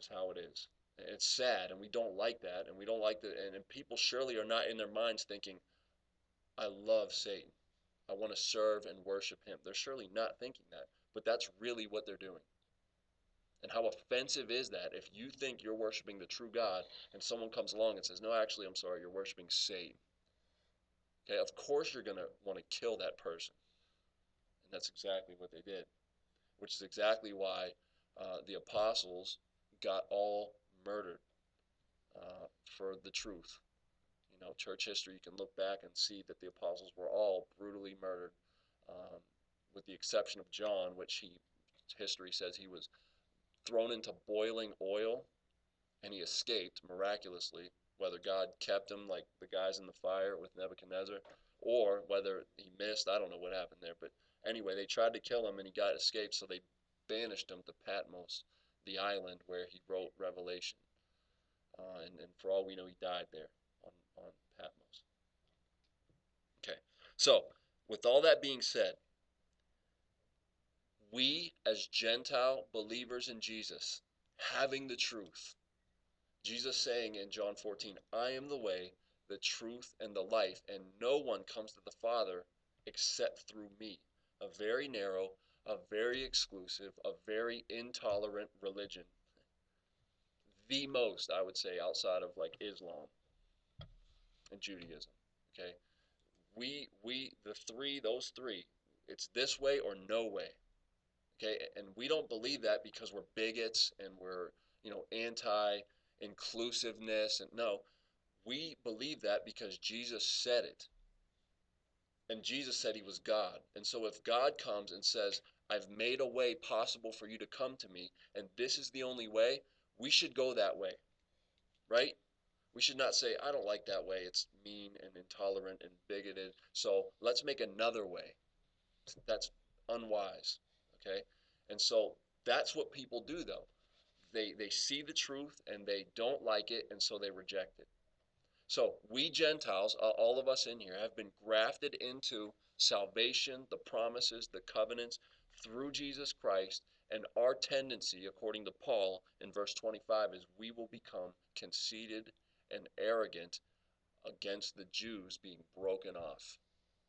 just how it is. It's sad, and we don't like that, and we don't like that. And people surely are not in their minds thinking, I love Satan. I want to serve and worship him. They're surely not thinking that, but that's really what they're doing. And how offensive is that if you think you're worshiping the true God and someone comes along and says, no, actually, I'm sorry, you're worshiping Satan. Okay, of course you're going to want to kill that person. And that's exactly what they did, which is exactly why the apostles got all murdered for the truth. You know, church history, you can look back and see that the apostles were all brutally murdered, um, with the exception of John, which history says he was thrown into boiling oil and he escaped miraculously. Whether God kept him like the guys in the fire with Nebuchadnezzar, or whether he missed, I don't know what happened there. But anyway, they tried to kill him and he got escaped, so they banished him to Patmos, the island where he wrote Revelation. And for all we know, he died there on Patmos. Okay, so with all that being said, we as Gentile believers in Jesus, having the truth, Jesus saying in John 14, I am the way, the truth, and the life, and no one comes to the Father except through me. A very narrow, a very exclusive, a very intolerant religion. The most, I would say, outside of like Islam and Judaism. Okay? Those three, it's this way or no way. Okay? And we don't believe that because we're bigots and we're, anti-inclusiveness. And no, we believe that because Jesus said it. And Jesus said he was God. And so if God comes and says, I've made a way possible for you to come to me, and this is the only way, we should go that way, right? We should not say, I don't like that way. It's mean and intolerant and bigoted. So let's make another way. That's unwise, okay? And so that's what people do, though. They see the truth and they don't like it, and so they reject it. So we Gentiles, all of us in here, have been grafted into salvation, the promises, the covenants through Jesus Christ, and our tendency, according to Paul in verse 25, is we will become conceited and arrogant against the Jews being broken off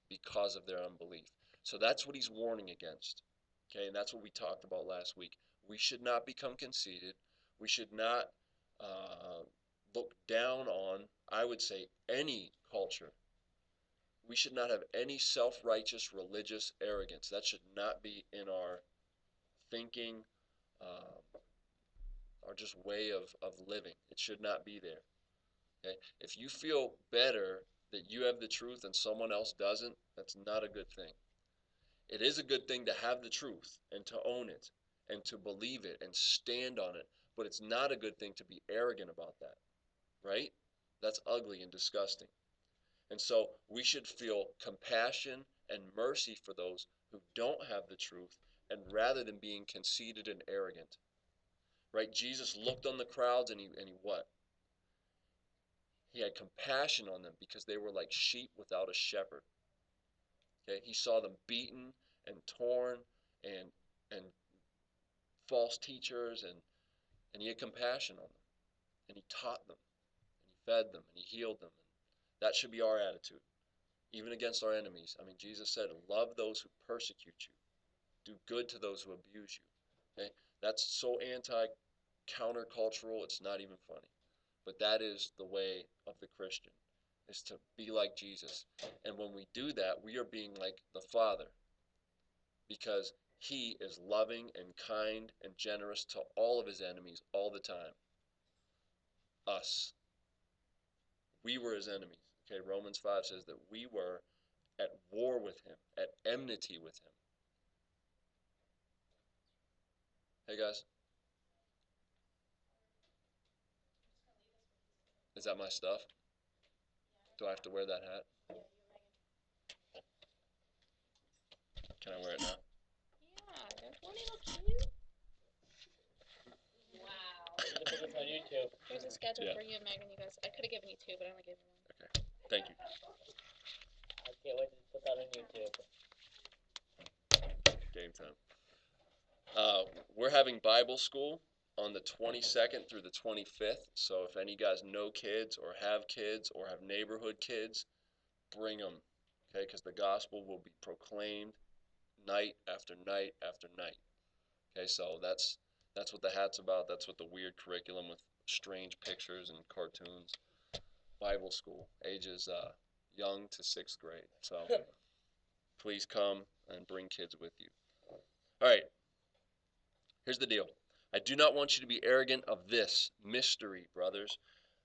because of their unbelief. So that's what he's warning against. Okay, and that's what we talked about last week. We should not become conceited. We should not uh, look down on, I would say, any culture. We should not have any self-righteous religious arrogance. That should not be in our thinking, our just way of living. It should not be there. Okay? If you feel better that you have the truth and someone else doesn't, that's not a good thing. It is a good thing to have the truth and to own it and to believe it and stand on it, but it's not a good thing to be arrogant about that, right? That's ugly and disgusting. And so we should feel compassion and mercy for those who don't have the truth, and rather than being conceited and arrogant, right? Jesus looked on the crowds and he what? He had compassion on them because they were like sheep without a shepherd. Okay, he saw them beaten and torn and false teachers, and he had compassion on them, and he taught them, and he fed them, and he healed them. And that should be our attitude, even against our enemies. I mean, Jesus said, love those who persecute you. Do good to those who abuse you. Okay? That's so countercultural, it's not even funny. But that is the way of the Christian, is to be like Jesus. And when we do that, we are being like the Father, because he is loving and kind and generous to all of his enemies all the time. Us. We were his enemies. Okay, Romans 5 says that we were at war with him, at enmity with him. Hey guys, is that my stuff? Do I have to wear that hat? Can I wear it now? Yeah, don't he look cute? Wow. You can put this on YouTube. Here's a schedule Yeah. for you and Megan. You guys, I could have given you two, but I only gave you one. Okay, thank you. I can't wait to put that on YouTube. Game time. We're having Bible school on the 22nd through the 25th. So if any guys know kids or have neighborhood kids, bring them, okay? Because the gospel will be proclaimed night after night after night. Okay, so that's what the hat's about. That's what the weird curriculum with strange pictures and cartoons. Bible school, ages young to 6th grade. So please come and bring kids with you. All right, here's the deal. I do not want you to be arrogant of this mystery, brothers,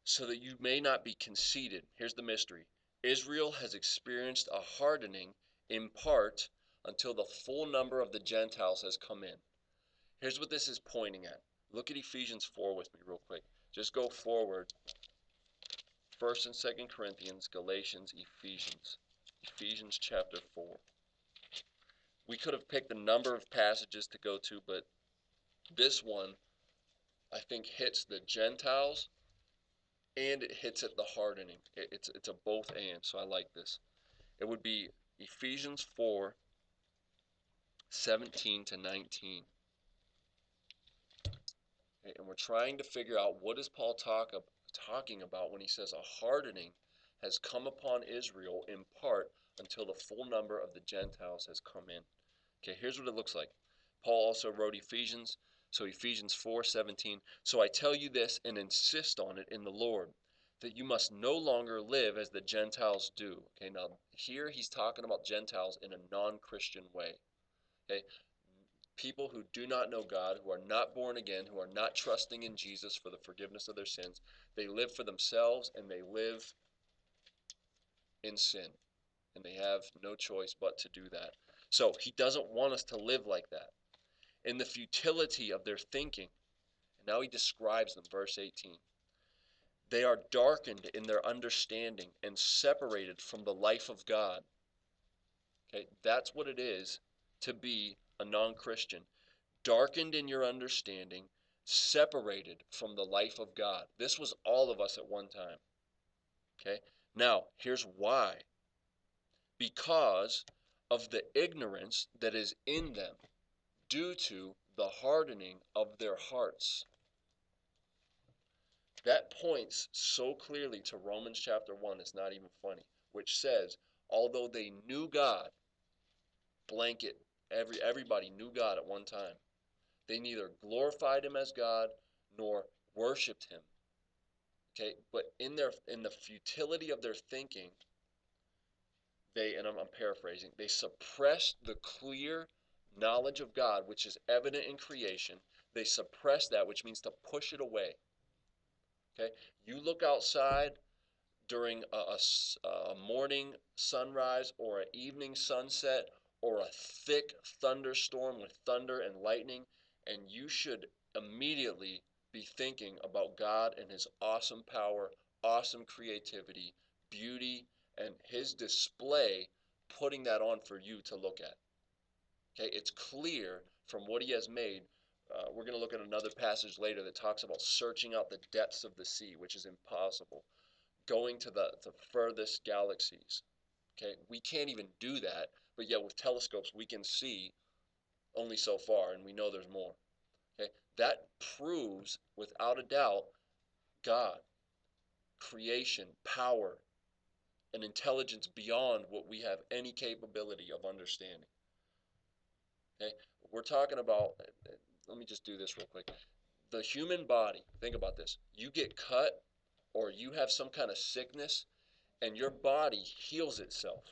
so that you may not be conceited. Here's the mystery. Israel has experienced a hardening in part until the full number of the Gentiles has come in. Here's what this is pointing at. Look at Ephesians 4 with me real quick. Just go forward. 1st and 2nd Corinthians, Galatians, Ephesians. Ephesians chapter 4. We could have picked a number of passages to go to, but this one, I think, hits the Gentiles and it hits at the hardening. It's a both and, so I like this. It would be Ephesians 4, 17 to 19. Okay, and we're trying to figure out what is Paul talking about when he says a hardening has come upon Israel in part until the full number of the Gentiles has come in. Okay, here's what it looks like. Paul also wrote Ephesians, so Ephesians 4:17. So I tell you this and insist on it in the Lord, that you must no longer live as the Gentiles do. Okay, now here he's talking about Gentiles in a non-Christian way. Okay, people who do not know God, who are not born again, who are not trusting in Jesus for the forgiveness of their sins. They live for themselves and they live in sin. And they have no choice but to do that. So he doesn't want us to live like that. In the futility of their thinking, and now he describes them, verse 18. They are darkened in their understanding and separated from the life of God. Okay, that's what it is to be a non-Christian. Darkened in your understanding, separated from the life of God. This was all of us at one time. Okay? Now, here's why. Because of the ignorance that is in them due to the hardening of their hearts. That points so clearly to Romans chapter 1, it's not even funny, which says, although they knew God, blanket, everybody knew God at one time. They neither glorified him as God nor worshiped him. Okay, but in the futility of their thinking, I'm paraphrasing, they suppressed the clear knowledge of God, which is evident in creation. They suppress that, which means to push it away. Okay, you look outside during a morning sunrise or an evening sunset or a thick thunderstorm with thunder and lightning, and you should immediately be thinking about God and his awesome power, awesome creativity, beauty, and his display, putting that on for you to look at. Okay, it's clear from what he has made. We're going to look at another passage later that talks about searching out the depths of the sea, which is impossible, going to the furthest galaxies. Okay, we can't even do that, but yet with telescopes we can see only so far, and we know there's more. Okay, that proves without a doubt God, creation, power, and intelligence beyond what we have any capability of understanding. Okay, we're talking about. Let me just do this real quick. The human body. Think about this. You get cut, or you have some kind of sickness, and your body heals itself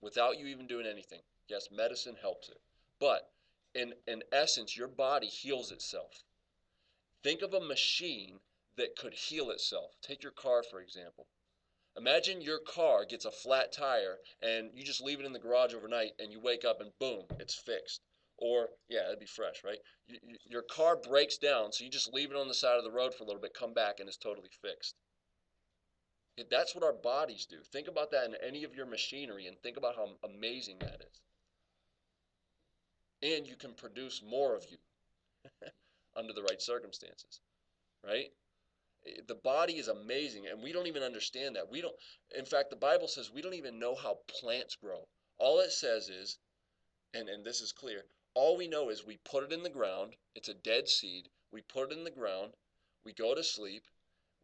without you even doing anything. Yes, medicine helps it. But in essence, your body heals itself. Think of a machine that could heal itself. Take your car, for example. Imagine your car gets a flat tire and you just leave it in the garage overnight and you wake up and boom, it's fixed. Or, yeah, it'd be fresh, right? Your car breaks down, so you just leave it on the side of the road for a little bit, come back, and it's totally fixed. That's what our bodies do. Think about that in any of your machinery and think about how amazing that is. And you can produce more of you under the right circumstances, right? The body is amazing, and we don't even understand that. In fact, the Bible says we don't even know how plants grow. All it says is, and this is clear, All we know is we put it in the ground. It's a dead seed. We put it in the ground. We go to sleep.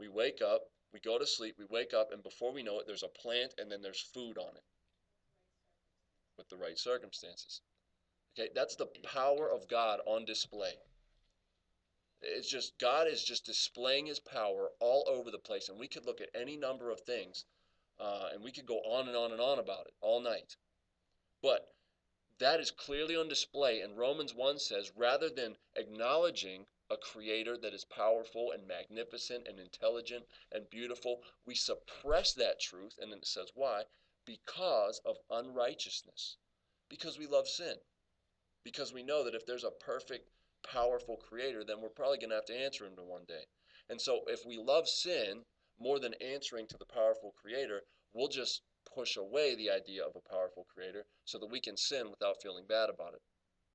We wake up. We go to sleep. We wake up. And before we know it, there's a plant and then there's food on it with the right circumstances. Okay, that's the power of God on display. It's just, God is just displaying his power all over the place. And we could look at any number of things and we could go on and on and on about it all night. But that is clearly on display. And Romans 1 says, rather than acknowledging a creator that is powerful and magnificent and intelligent and beautiful, we suppress that truth. And then it says, why? Because of unrighteousness. Because we love sin. Because we know that if there's a perfect, powerful creator, then we're probably going to have to answer him to one day. And so if we love sin more than answering to the powerful creator, we'll just push away the idea of a powerful creator so that we can sin without feeling bad about it.